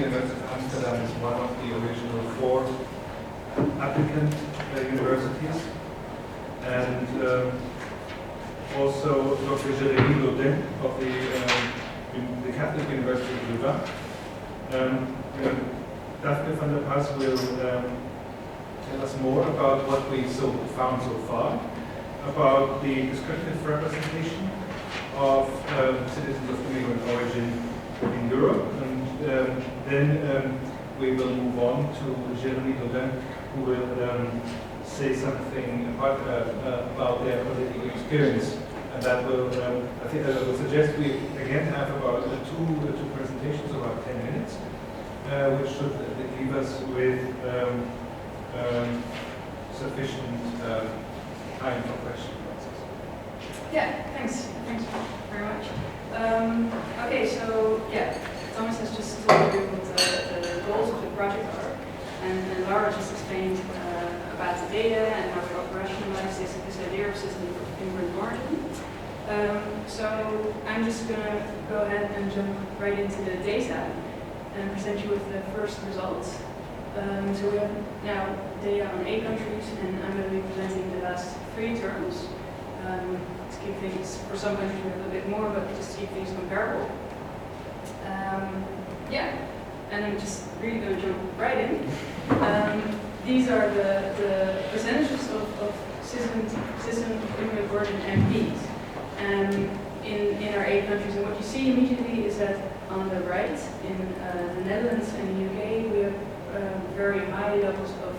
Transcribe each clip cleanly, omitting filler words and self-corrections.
University of Amsterdam is one of the original 4 applicant universities. And also Dr. Jérémy Dodeigne of the Catholic University of Louvain. Daphne van der Pas will tell us more about what we found so far, about the descriptive representation of citizens of immigrant origin in Europe, and then we will move on to Jérémy Dodeigne, who will say something about their political experience. And that will, I think I would suggest we again have about two presentations, about 10 minutes, which should leave us with sufficient time for questions. Yeah, thanks very much. Okay, so yeah, Thomas has just told you what the goals of the project are, and Laura just explained about the data and how we operationalize this idea of system of immigrant origin. So I'm just going to go ahead and jump right into the data and present you with the first results. So we have now data on 8 countries, and I'm going to be presenting the last 3 terms. To keep things, for some countries we have a little bit more, but just to keep things comparable. Yeah, and I'm just really going to jump right in. These are the percentages of system of immigrant origin MPs in our 8 countries. And what you see immediately is that on the right, in the Netherlands and the UK, we have very high levels of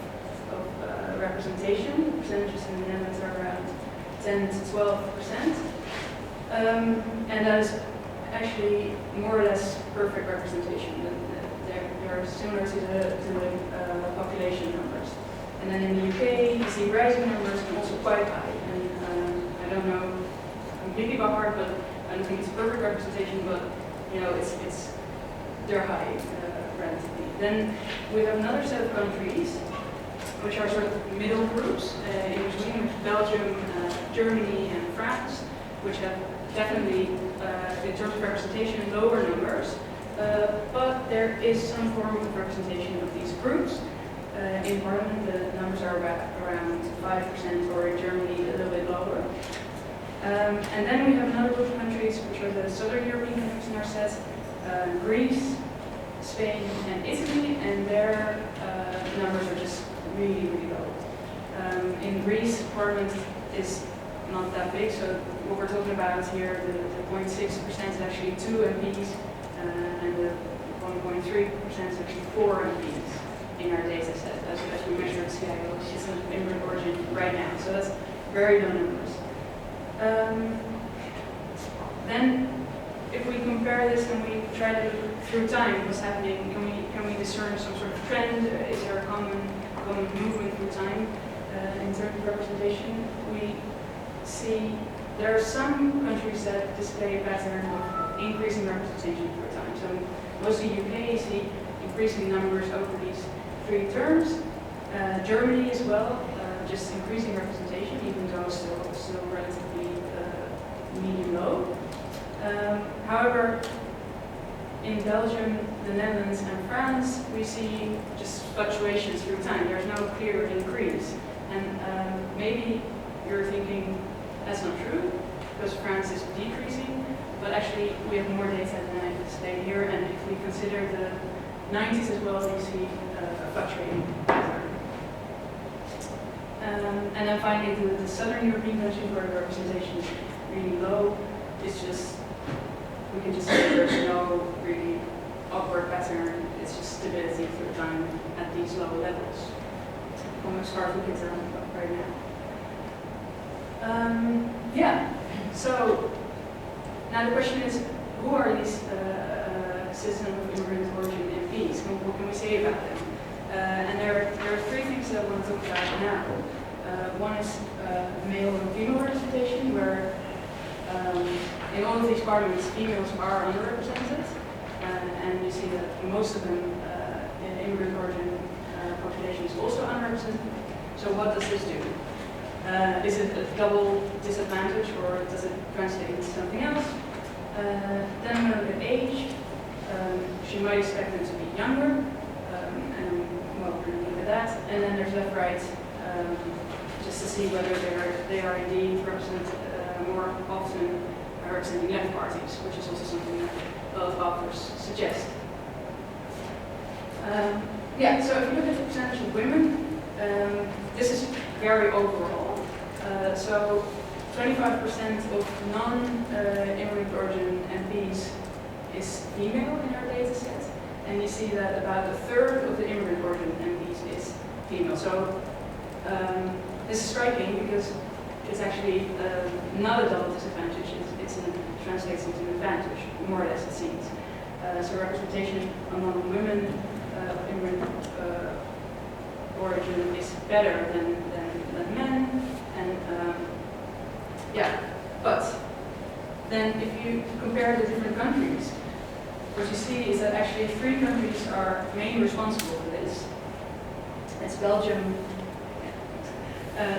representation. Percentages in the Netherlands are around 10 to 12%. And that is actually more or less perfect representation. They are similar to the population numbers. And then in the UK, you see rising numbers and also quite high. And I don't know completely by heart, but I don't think it's perfect representation, but you know, they're high relatively. Then we have another set of countries, which are sort of middle groups in between Belgium, Germany, and France, which have definitely, in terms of representation, lower numbers. But there is some form of representation of these groups. In Parliament, the numbers are around 5%, or in Germany, a little bit lower. And then we have another group of countries, which are the Southern European countries in our set, Greece, Spain, and Italy, and their numbers are just really, really low. In Greece, Parliament is not that big, so what we're talking about here, the 0.6% is actually 2 MPs, and the 1.3% is actually 4 MPs in our data set, as we measure CIOs, systems of immigrant origin right now. So that's very low numbers. Then, if we compare this and we try to look through time, what's happening? Can we discern some sort of trend? Is there a common movement through time in terms of representation? We see there are some countries that display a pattern of increasing representation through time. So mostly UK, you see increasing numbers over these 3 terms. Germany as well, just increasing representation, even though still relatively medium low. However, in Belgium, the Netherlands, and France, we see just fluctuations through time. There's no clear increase. And maybe you're thinking that's not true, because France is decreasing, but actually we have more data than I displayed here, and if we consider the 90s as well, you see a fluctuating pattern. And then finally, the Southern European countries where the representation is really low, it's just, we can just say there's no really upward pattern, it's just stability through time at these low levels. Almost hard to get around right now. Yeah, so now the question is, who are these system of immigrant origin MPs? What can we say about them? And there are 3 things that I want to talk about now. One is male and female representation, where in all of these parliaments, females are underrepresented, and you see that most of them in immigrant origin population is also underrepresented. So what does this do? Is it a double disadvantage, or does it translate into something else? Then we look at age. she might expect them to be younger, and well, we're going to look at that. And then there's left-right, just to see whether they are indeed represented more often representing left parties, which is also something that a lot of authors suggest. Yeah, so if you look at the percentage of women, this is very overall. So 25% of non-immigrant origin MPs is female in our data set, and you see that about a third of the immigrant origin MPs is female. So this is striking because it's actually not a double disadvantage, it translates into an advantage, more or less it seems. So representation among women of immigrant origin is better than men, and yeah, but then if you compare the different countries, what you see is that actually 3 countries are mainly responsible for this. It's Belgium,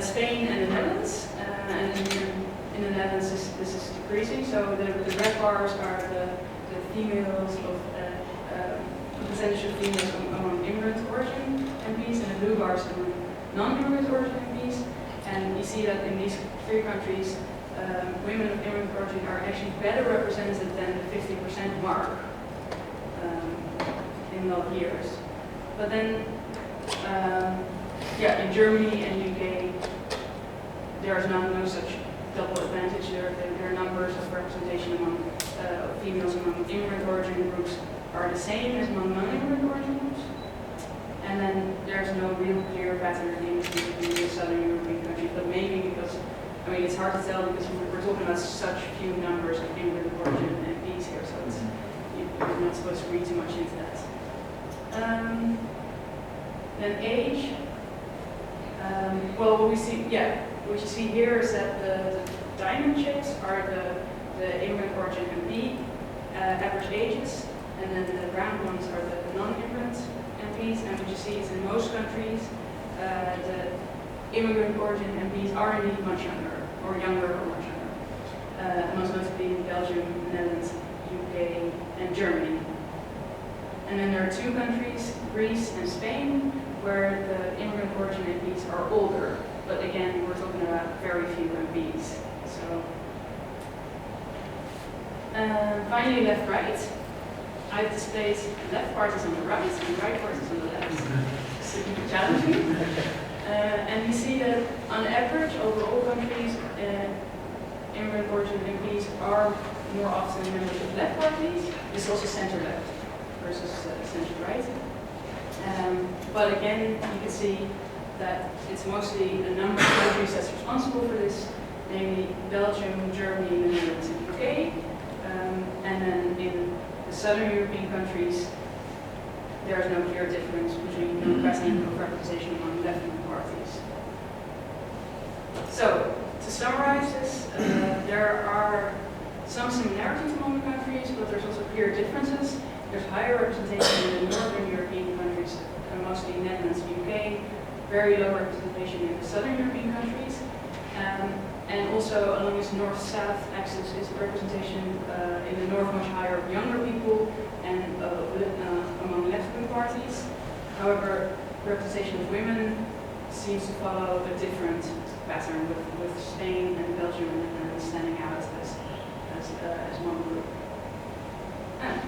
Spain, and the Netherlands. And in the Netherlands, this is decreasing. So the red bars are the females of percentage of females among immigrant origin MPs, and the blue bars among non-immigrant origin MPs. And you see that in these 3 countries, women of immigrant origin are actually better represented than the 50% mark in a lot of years. But then, yeah, in Germany and UK, there is no such double advantage. Their numbers of representation among females among immigrant origin groups are the same as among non-immigrant origin groups. And then there's no real clear pattern in the Southern European countries, but maybe because, I mean, it's hard to tell because we're talking about such few numbers of immigrant origin MPs here, so it's, you're not supposed to read too much into that. Then age. Well, what we see, yeah, what you see here is that the diamond shapes are the immigrant origin MP average ages, and then the round ones are the non-immigrant MPs. And what you see is in most countries, the immigrant origin MPs are indeed much younger, or much younger. Most notably in Belgium, Netherlands, UK, and Germany. And then there are 2 countries, Greece and Spain, where the immigrant origin MPs are older. But again, we're talking about very few MPs. So, finally, left-right. I've displayed left parties on the right and right parties on the left. Super challenging. And you see that on average, over all countries, immigrant origin MPs are more often members of left parties. This is also center-left versus center-right. But again, you can see that it's mostly a number of countries that's responsible for this, namely Belgium, Germany, the Netherlands, and UK. And then in the Southern European countries, there is no clear difference between no present of representation among left-wing parties. So, to summarize this, there are some similarities among the countries, but there's also clear differences. There's higher representation in the Northern European countries, mostly Netherlands, UK, very low representation in the Southern European countries. And also along this north-south axis is representation in the north much higher of younger people and among left-wing parties. However, representation of women seems to follow a different pattern, with Spain and Belgium and the Netherlands standing out as one group.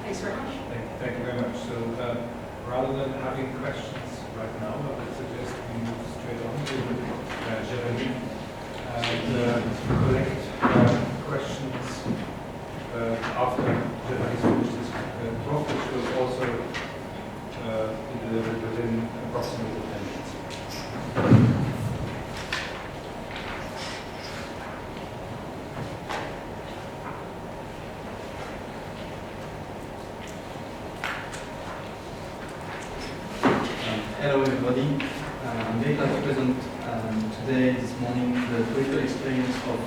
Thanks very much. Thank you very much. So rather than having questions right now, I would suggest we move straight on to Jérémy and collect questions after Jérémy's finished his talk, which will also be delivered within approximately 10 minutes. Hello everybody. I'm very glad to present today, this morning, the political experience of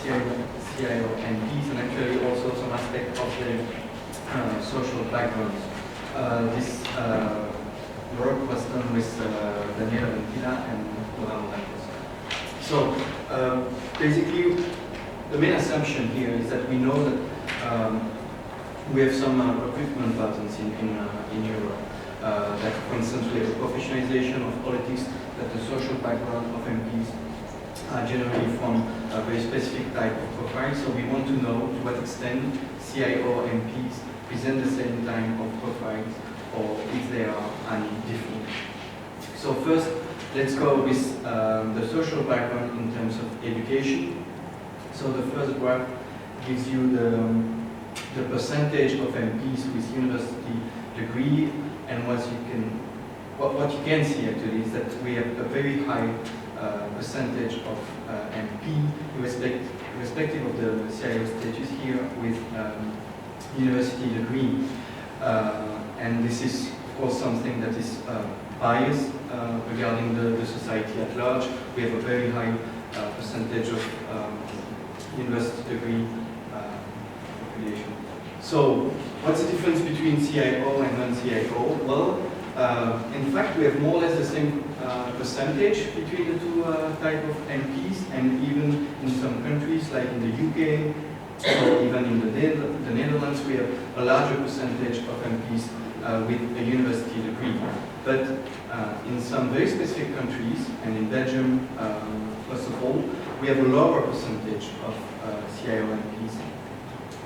CIO MPs and actually also some aspect of their social backgrounds. This work was done with Daniela and Louvain. So basically, the main assumption here is that we know that we have some recruitment patterns in Europe. That, for instance, we have a professionalization of politics, that the social background of MPs are generally from a very specific type of profile. So we want to know to what extent CIO MPs present the same type of profiles, or if they are any different. So first, let's go with the social background in terms of education. So the first graph gives you the percentage of MPs with university degree, and what you can see actually is that we have a very high percentage of MP, irrespective of the CIO status here, with university degree. And this is, of course, something that is biased regarding the society at large. We have a very high percentage of university degree population. So, what's the difference between CIO and non-CIO? Well, in fact, we have more or less the same percentage between the two type of MPs, and even in some countries, like in the UK, or even in the Netherlands, we have a larger percentage of MPs with a university degree. But in some very specific countries, and in Belgium, first of all, we have a lower percentage of CIO MPs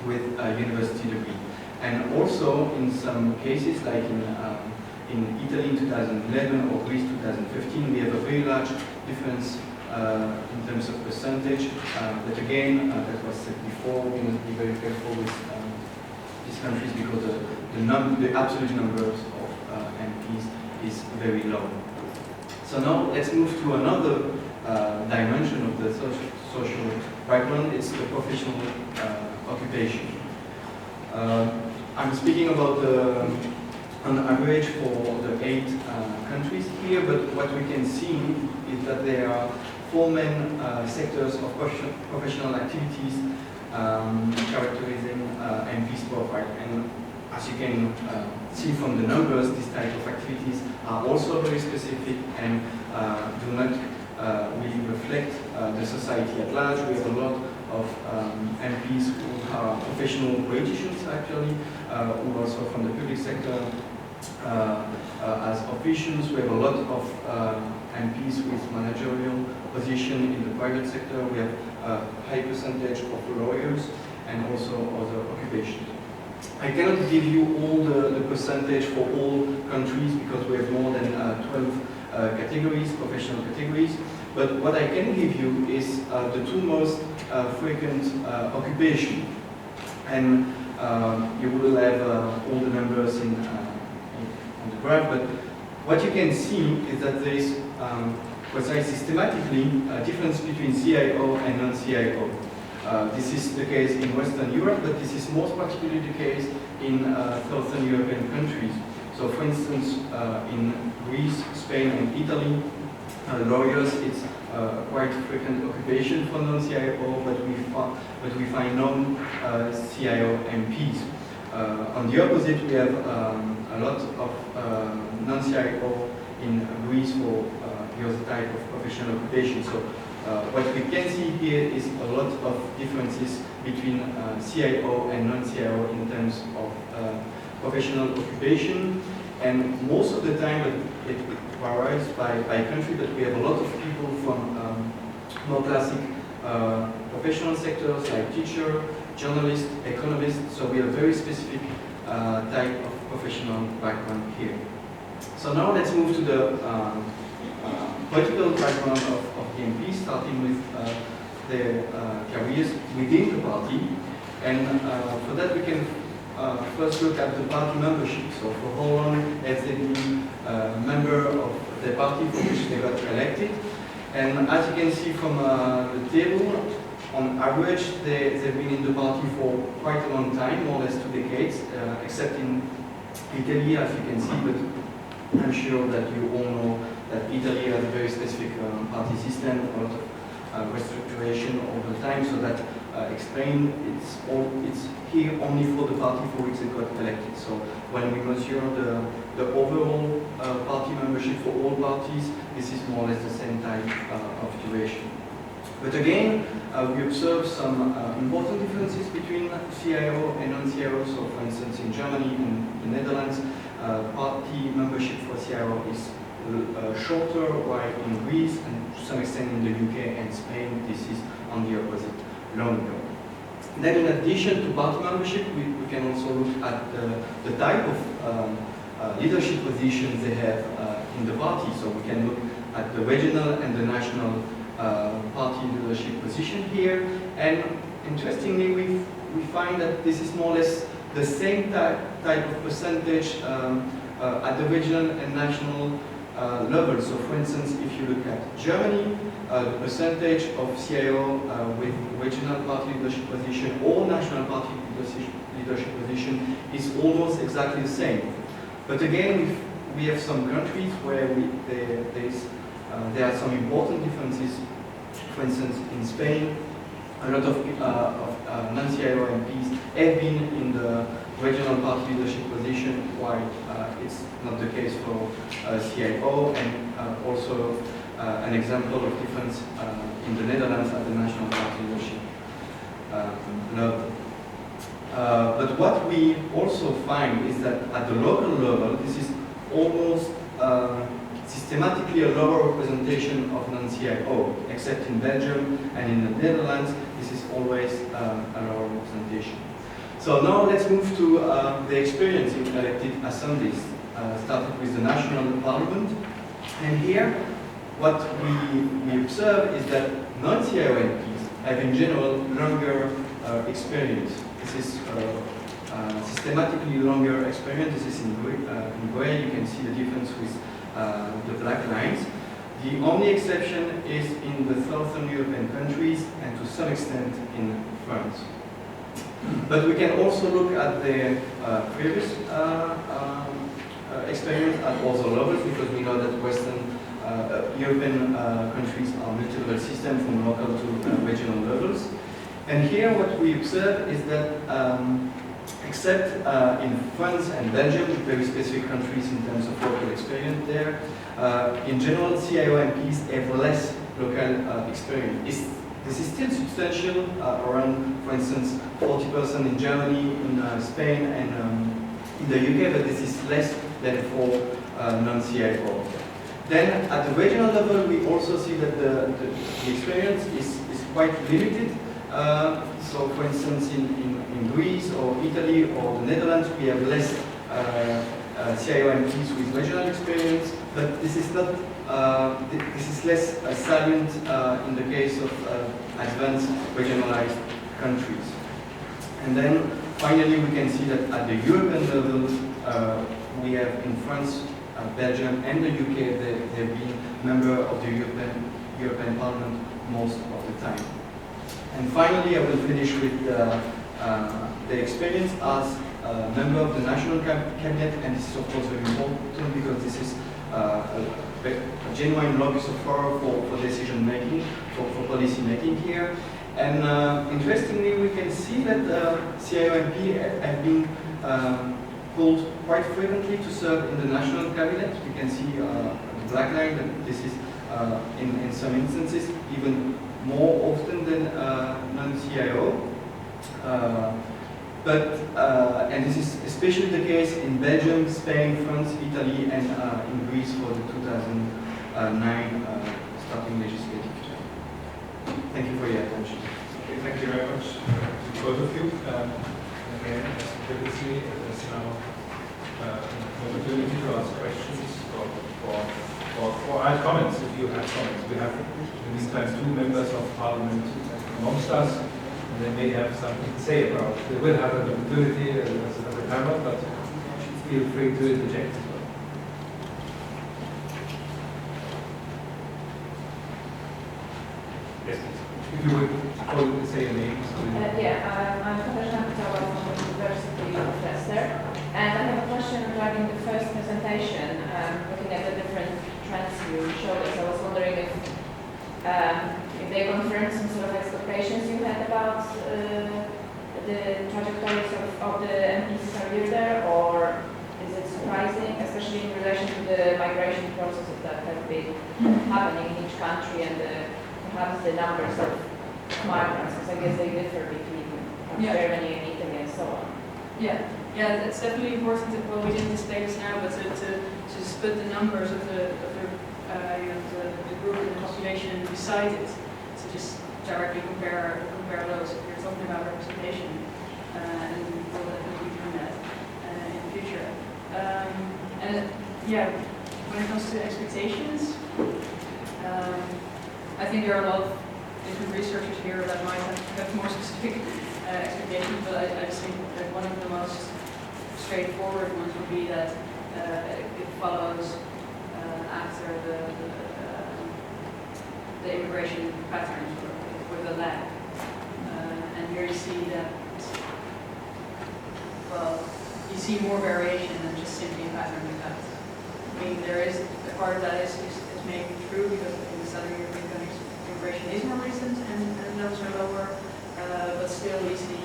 with a university degree. And also, in some cases, like in Italy in 2011 or Greece 2015, we have a very large difference in terms of percentage. But again, that was said before, we must be very careful with these countries because the absolute numbers of MPs is very low. So now let's move to another dimension of the social background. It's the professional occupation. I'm speaking about on average for the 8 countries here, but what we can see is that there are 4 main sectors of professional activities characterizing MP's profile. And as you can see from the numbers, these type of activities are also very specific and do not really reflect the society at large. We have a lot of MPs who are professional politicians, actually, who also from the public sector as officials. We have a lot of MPs with managerial position in the private sector. We have a high percentage of lawyers and also other occupations. I cannot give you all the percentage for all countries because we have more than 12 categories, professional categories. But what I can give you is the 2 most frequent occupation. And you will have all the numbers on the graph, but what you can see is that there is quite systematically a difference between CIO and non-CIO. This is the case in Western Europe, but this is most particularly the case in Southern European countries. So for instance, in Greece, Spain and Italy, lawyers, it's quite frequent occupation for non-CIO, but we find non-CIO MPs. On the opposite, we have a lot of non-CIO in Greece for the other type of professional occupation. So what we can see here is a lot of differences between CIO and non-CIO in terms of professional occupation. And most of the time, it varies by country, but we have a lot of people from more classic professional sectors like teacher, journalist, economist. So we have very specific type of professional background here. So now let's move to the political background of the MPs, starting with their careers within the party. And for that we can first look at the party membership. So for how long has they been a member of the party for which they got elected. And as you can see from the table, on average they've been in the party for quite a long time, more or less 2 decades, except in Italy, as you can see, but I'm sure that you all know that Italy has a very specific party system, a lot of restructuration over time, so that explain it's here only for the party for which they got elected. So when we measure the overall party membership for all parties, this is more or less the same type of duration. But again, we observe some important differences between CIO and non-CIO. So for instance, in Germany and the Netherlands, party membership for CIO is shorter, while in Greece and to some extent in the UK and Spain, this is on the opposite, longer. Then in addition to party membership, we can also look at the type of leadership positions they have in the party. So we can look at the regional and the national party leadership position here. And interestingly, we find that this is more or less the same type of percentage at the regional and national level. So for instance, if you look at Germany, the percentage of CIO with regional party leadership position or national party leadership position is almost exactly the same. But again, we have some countries where there are some important differences. For instance, in Spain, a lot of non-CIO MPs have been in the regional party leadership position, while it's not the case for CIO, and also an example of difference in the Netherlands at the national party leadership level. But what we also find is that at the local level, this is almost systematically a lower representation of non-CIO, except in Belgium and in the Netherlands, this is always a lower representation. So now let's move to the experience in elected assemblies, starting with the national parliament. And here, what we observe is that non-CIO MPs have in general longer experience. This is systematically longer experience. This is in gray. You can see the difference with the black lines. The only exception is in the southern European countries and to some extent in France. But we can also look at the previous experience at other levels, because we know that Western European countries are multi-level systems from local to regional levels. And here what we observe is that except in France and Belgium, very specific countries in terms of local experience there, in general CIO MPs have less local experience. This is still substantial, around, for instance, 40% in Germany, in Spain, and in the UK, but this is less than for non-CIO. Then, at the regional level, we also see that the experience is quite limited. So, for instance, in Greece or Italy or the Netherlands, we have less CIO MPs with regional experience, but this is not. This is less salient in the case of advanced regionalized countries. And then finally we can see that at the European level, we have in France, Belgium and the UK, they've been member of the European Parliament most of the time. And finally I will finish with the experience as a member of the national cabinet, and this is of course very important because this is a genuine locus of power for decision making, for policy making here. And interestingly, we can see that CIO MP have been called quite frequently to serve in the national cabinet. We can see the black line that this is in some instances even more often than non-CIO. And this is especially the case in Belgium, Spain, France, Italy, and in Greece for the 2009 starting legislative term. Thank you for your attention. Okay, thank you very much to both of you. Again, as previously, there's now an opportunity to ask questions or add comments if you have comments. We have in these times 2 members of parliament amongst us. They may have something to say about it. They will have an opportunity as a panel, but feel free to interject as well. Yes, if you would say your name. I'm Dr Jérémy Dodeigne from the University of Leicester, and I have a question regarding the first presentation, looking at the different trends you showed us. I was wondering if they confirm some sort of expectations you had about the trajectories of the MP's career there, or is it surprising, especially in relation to the migration processes that have been happening in each country and the have the numbers of migrants, because I guess they differ between Germany and Italy and so on. Yeah, it's definitely important. Well, we didn't display this now, but to just put the numbers of the group and the population beside it, to just directly compare those if you're talking about representation, and we'll definitely do that in the future. When it comes to expectations, I think there are a lot of different researchers here that might have more specific expectations, but I just think that one of the most straightforward ones would be that it follows after the immigration patterns with a lag. And here you see that, well, you see more variation than just simply a pattern effect. I mean, there is a part of that is maybe true because in the Southern European countries, immigration is more recent and levels are lower, but still we see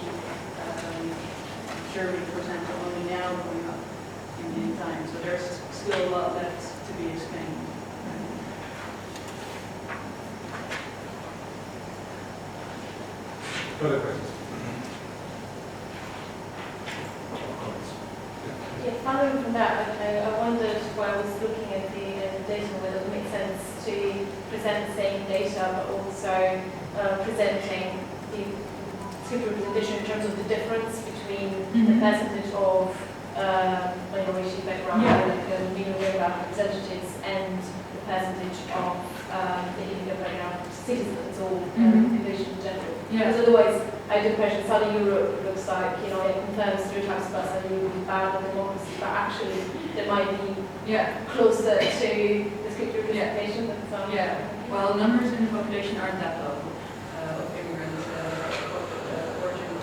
Germany, for example, only now going up in time. So there's still a lot left to be explained. Further questions? Yeah, following from that, I wondered while I was looking at the data whether it makes sense to present the same data but also presenting the descriptive representation in terms of the difference between the percentage of minority background and minority representatives and the percentage of the immigrant background citizens or population in general. Because otherwise, I had the impression Southern Europe looks like, it confirms stereotypes about Southern Europe would be bad on democracy, but actually there might be closer to descriptive representation than some. Well, numbers in the population aren't that low of immigrant origin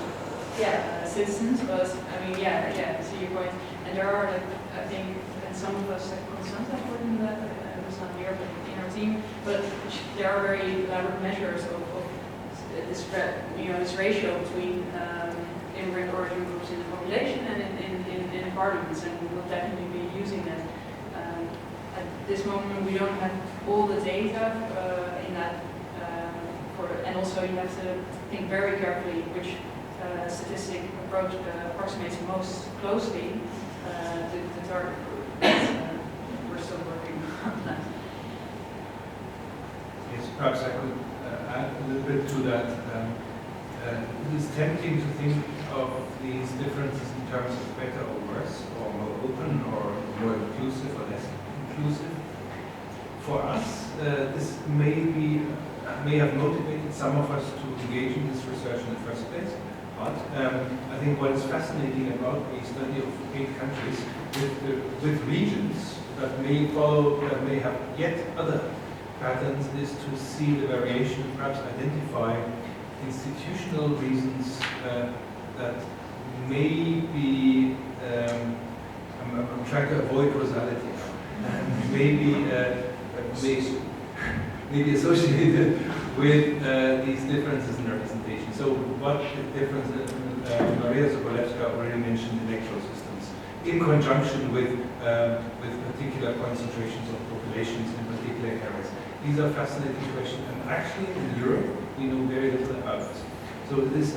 citizens, but I mean, I see your point. And there are, I think, and some of us have concerns about that. It was not here, but in our team. But there are very elaborate measures of this ratio between immigrant origin groups in the population and in parliaments, and we will definitely be using that. At this moment, we don't have all the data in that, and also you have to think very carefully which statistic approach approximates most closely the target group. We're still working on that. Yes, perhaps I could add a little bit to that. It is tempting to think of these differences in terms of better or worse, or more open, or more inclusive or less inclusive. For us, this may have motivated some of us to engage in this research in the first place. But I think what is fascinating about a study of 8 countries with regions that may follow, that may have yet other patterns, is to see the variation, perhaps identify institutional reasons that may be, I'm trying to avoid causality now, may be associated with these differences in representation. So what the difference, Maria Sokolewska already mentioned electoral systems, in conjunction with particular concentrations of populations in particular areas. These are fascinating questions, and actually in Europe we know very little about it. So it is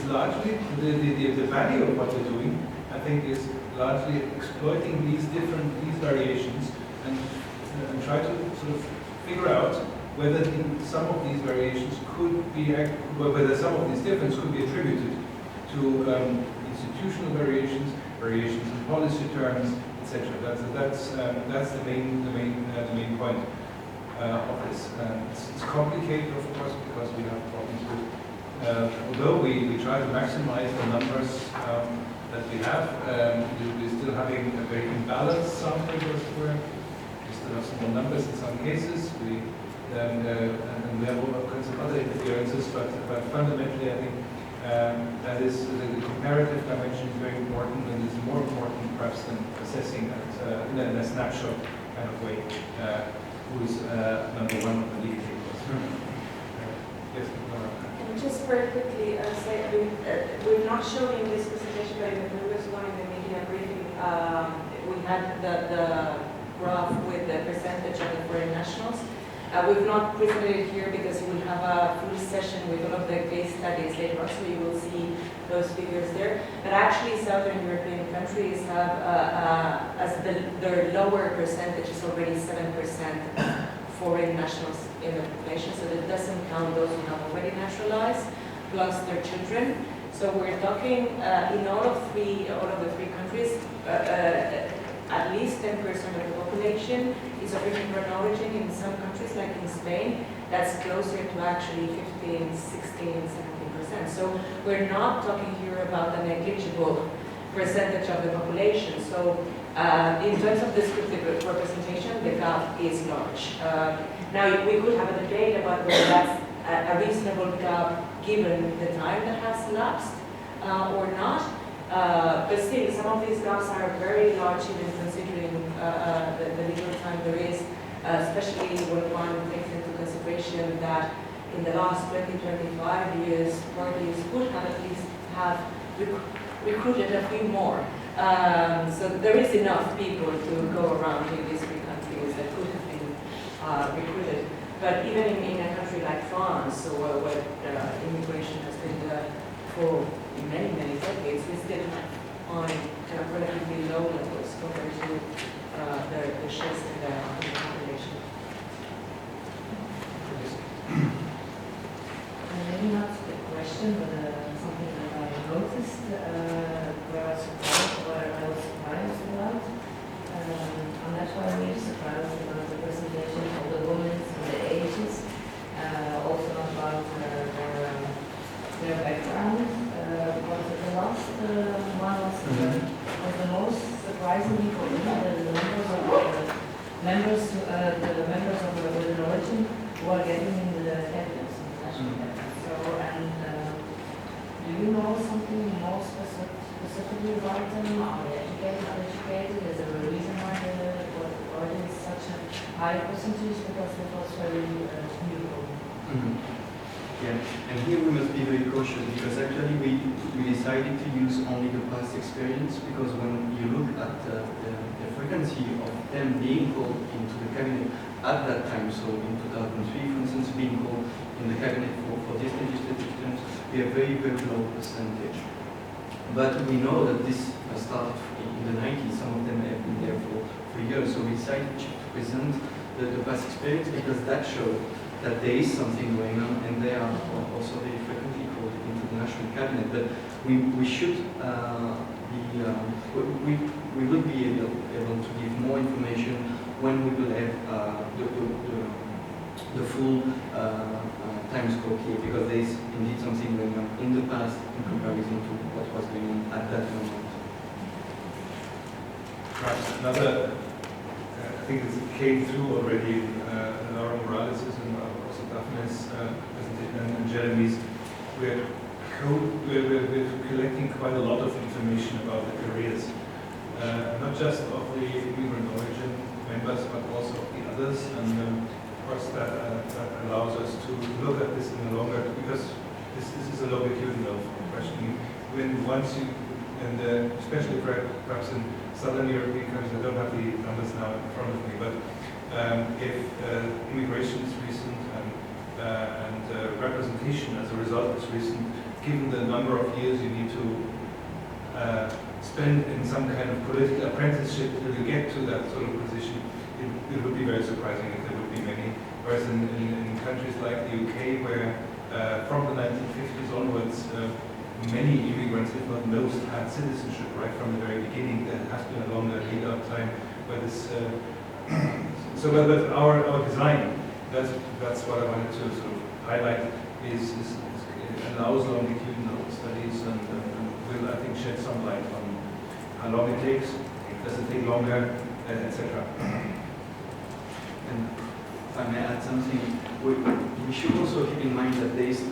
largely, the value of what we're doing, I think, is largely exploiting these variations and try to sort of figure out whether some of these variations could be, whether some of these differences could be attributed to institutional variations in policy terms, etc. That's the main point of this. It's complicated, of course, because we have problems with. Although we try to maximize the numbers that we have, we're still having a very imbalanced sample. We still have small numbers in some cases. And we have all kinds of other interferences, but fundamentally I think that is the comparative dimension is very important, and is more important perhaps than assessing that in a snapshot kind of way who's number one on the league table. Yes, Laura. And just very quickly say we're not showing this presentation, but in the previous one in the media briefing we had the graph with the percentage of the foreign nationals. We've not presented it here because you will have a full session with all of the case studies later on, so you will see those figures there. But actually, Southern European countries have, their lower percentage is already 7% foreign nationals in the population, so that doesn't count those who have already naturalized, plus their children. So we're talking in all of the three countries, at least 10% of the population is of immigrant origin. In some countries, like in Spain, that's closer to actually 15, 16, 17%. So we're not talking here about a negligible percentage of the population. So in terms of descriptive representation, the gap is large. Now, we could have a debate about whether that's a reasonable gap given the time that has elapsed or not. But still, some of these gaps are very large, even considering the legal time there is, especially when one takes into consideration that in the last 20-25 years, parties could have at least recruited a few more. So there is enough people to go around in these three countries that could have been recruited. But even in a country like France, where immigration has been for many, many decades, we still find kind of relatively low levels compared to the shifts in the population. Maybe not a question, but something that I noticed, where I was surprised about. And that's why I'm really surprised about the presentation of the women and the ages, also about their background. But the last one was the most surprising for me, the members of the Western origin who are getting in the cabinets, in the national cabinet. So, and do you know something more specifically about them? Are they educated, uneducated? Is there a reason why there is such a high percentage? Because it was very new. Yeah, and here we must be very cautious because actually we decided to use only the past experience because when you look at the frequency of them being called into the cabinet at that time, so in 2003 for instance, being called in the cabinet for this legislative terms, we have very, very low percentage. But we know that this started in the 90s, some of them have been there for years, so we decided to present the past experience because that showed that there is something going on, and they are also very frequently called into the national cabinet. But we should we will be able to give more information when we will have the full time scope here, because there is indeed something going on in the past in comparison to what was going on at that moment. Perhaps another, I think it came through already in our analysis and also Daphne's presentation and Jérémy's. We're collecting quite a lot of information about the careers, not just of the immigrant origin members, but also of the others. And of course, that allows us to look at this in a longer, because this is a longitudinal question. When once you, and especially perhaps in Southern European countries, I don't have the numbers now in front of me, but if immigration is recent and representation as a result is recent, given the number of years you need to spend in some kind of political apprenticeship till you get to that sort of position, it would be very surprising if there would be many. Whereas in countries like the UK, where from the 1950s onwards, many immigrants, if not most, had citizenship right from the very beginning. There has been a longer lead-up time where this. So, but our design, that's what I wanted to sort of highlight, is it allows longitudinal studies and will, I think, shed some light on how long it takes, does it take longer, etc. And if I may add something, we should also keep in mind that there is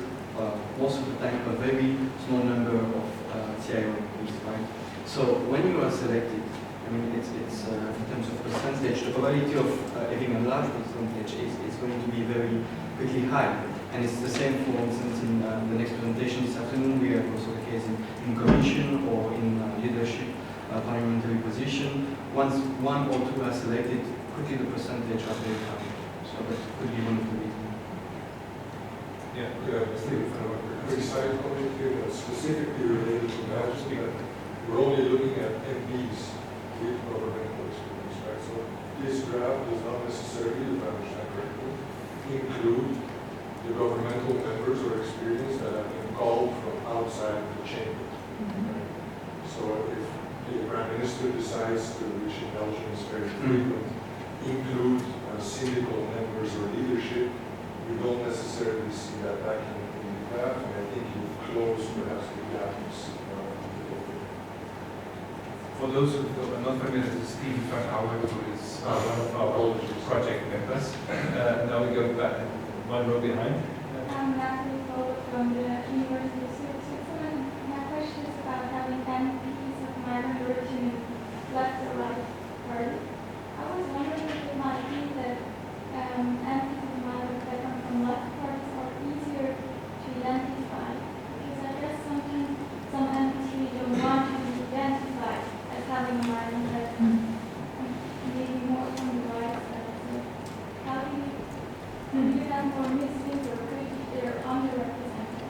most of the time a very small number of CIO MPs, right? So when you are selected, I mean, it's in terms of percentage, the probability of having a large percentage is going to be very quickly high. And it's the same, for instance, in the next presentation this afternoon. We have also the case in commission or in leadership, parliamentary position. Once one or two are selected, quickly the percentage are very high. So So that could be one of the reasons. Yeah. Steve, quick side comment here that's specifically related to management. We're only looking at MPs with governmental experience, right? So this draft does not necessarily, if I understand correctly, include the governmental members or experience that have been called from outside the chamber. Right? So if the Prime Minister decides to, which in Belgium is very frequent, include syndical members or leadership, we don't necessarily see that back in the draft, and I think you close perhaps the gaps. For those who are not familiar, this is Stephen Van Houwer, who is one of our project members. Now we go back one row behind. I'm Daphne from the University of Switzerland. My question is about having MPs of migrant origin left or right party. I was wondering if it might be that MPs of migrant that come from left parties are easier to identify, because I guess sometimes some MPs really don't want to be identified as having a migrant that maybe more from the right side. So how do you them or missing or could if they're underrepresented?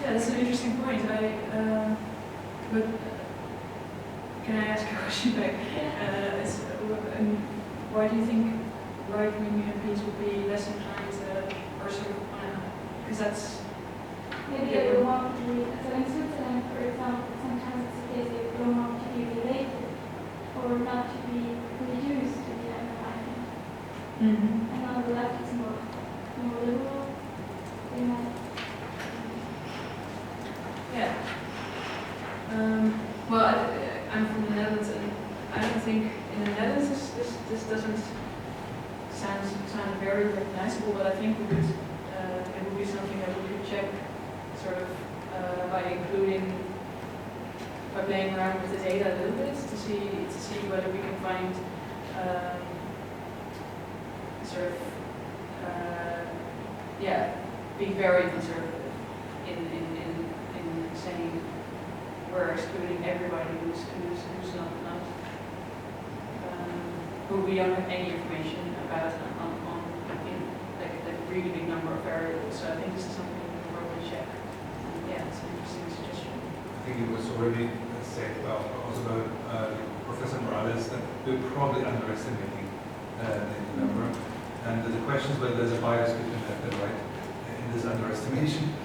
Yeah, that's an interesting point. But can I ask a question back? Why do you think right-wing MPs would be less inclined or sort of, because that's... Maybe they don't want to be, so in Switzerland, for example, sometimes it's the case they don't want to be related or not to be reduced to the environment. And on the left it's more liberal. They might. Yeah. Well, I'm from the Netherlands, and I don't think in the Netherlands this doesn't sound very recognizable, but I think it would be something that we could check sort of by playing around with the data a little bit to see whether we can find sort of be very conservative in saying we're excluding everybody who's not who we don't have any information about on like a really big number of variables. So I think this is something we probably check. Yeah, it's an interesting suggestion. I think it was already said about Professor Morales that we're probably underestimating the number. And the question is whether there's a bias between left and right in this underestimation.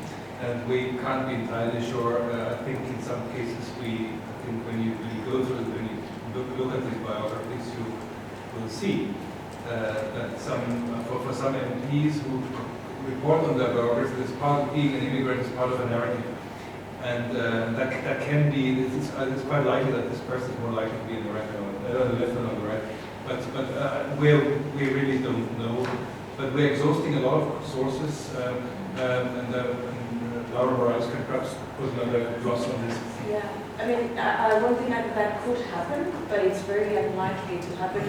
And we can't be entirely sure. I think in some cases when you go through when you look at these biographies, you will see that for some MPs who report on their biographies, as part of being an immigrant is part of a narrative. And that can be, it's quite likely that this person is more likely to be in the right on the left than on the right. But we really don't know. But we're exhausting a lot of sources, and Laura Morales can perhaps put another gloss on this. Yeah, I mean, one thing that could happen, but it's very unlikely to happen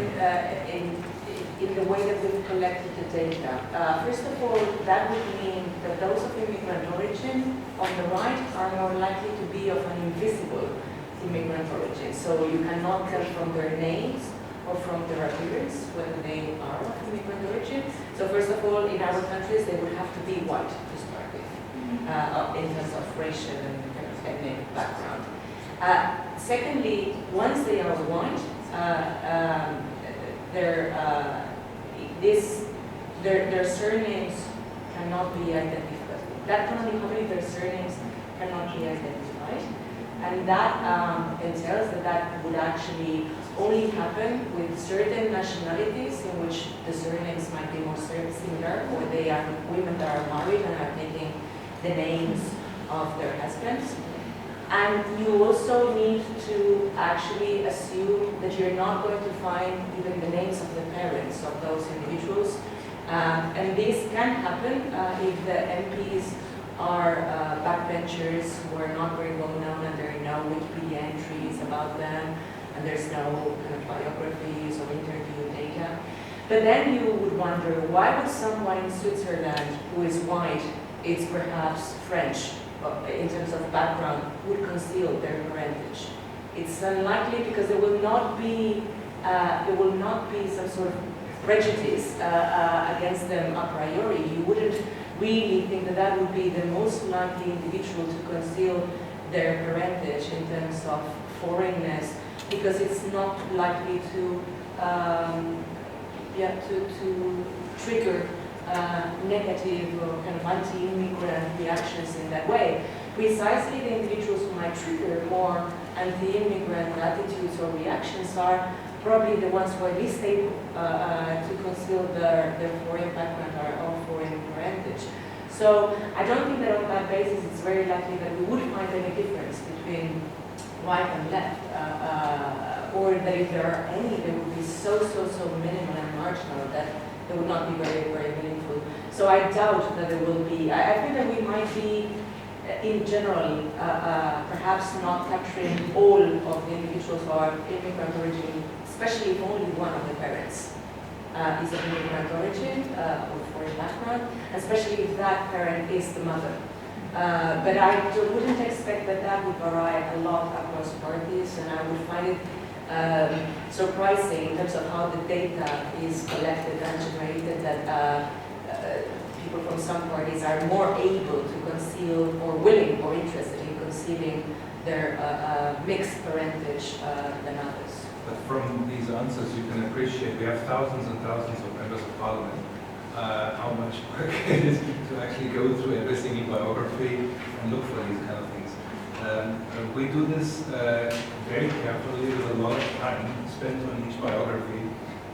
in the way that we've collected the data. First of all, that would mean that those of immigrant origin on the right are more likely to be of an invisible immigrant origin. So you cannot tell from their names or from their appearance whether they are of immigrant origin. So first of all, in our countries, they would have to be white to start with, in terms of racial and kind of ethnic background. Secondly, once they are white, their surnames cannot be identified. That can only happen if their surnames cannot be identified. And that entails that would actually only happen with certain nationalities in which the surnames might be more similar, or they are women that are married and are taking the names of their husbands. And you also need to actually assume that you're not going to find even the names of the parents of those individuals. And this can happen if the MPs are backbenchers who are not very well known and there are no Wikipedia entries about them, and there's no kind of biographies or interview data. But then you would wonder, why would someone in Switzerland who is white, is perhaps French, in terms of background, would conceal their parentage? It's unlikely because there will not be some sort of prejudice against them a priori. You wouldn't really think that that would be the most likely individual to conceal their parentage in terms of foreignness, because it's not likely to trigger negative or kind of anti-immigrant reactions in that way. Precisely the individuals who might trigger more anti-immigrant attitudes or reactions are probably the ones who are least able to conceal their foreign background or foreign parentage. So I don't think that on that basis it's very likely that we would find any difference between right and left, or that if there are any, they would be so minimal and marginal that they would not be very meaningful. So I doubt that there will be. I think that we might be, in general, perhaps not capturing all of the individuals who are immigrant origin, especially if only one of the parents is of immigrant origin or foreign background, especially if that parent is the mother. But I wouldn't expect that that would vary a lot across parties, and I would find it surprising in terms of how the data is collected and generated, that people from some parties are more able to conceal, or willing or interested in concealing their mixed parentage than others. But from these answers, you can appreciate we have thousands and thousands of members of parliament. How much work it is to actually go through every single biography and look for these kind of things. We do this very carefully with a lot of time spent on each biography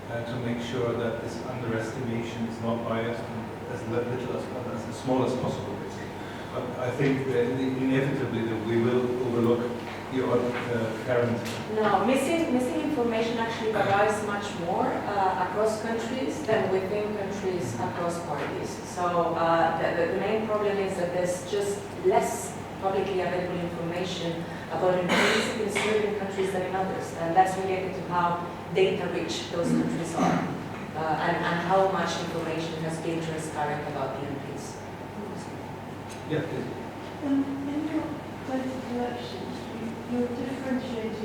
to make sure that this underestimation is not biased and as little as small as possible, basically. But I think that inevitably that we will overlook the odd parent. No, missing information actually varies much more across countries than within countries across parties. So the main problem is that there's just less publicly available information about employees in certain countries than in others, and that's related to how data-rich those countries are, and how much information has been transparent about the MPs. Yeah, please. In your data collection, you're differentiating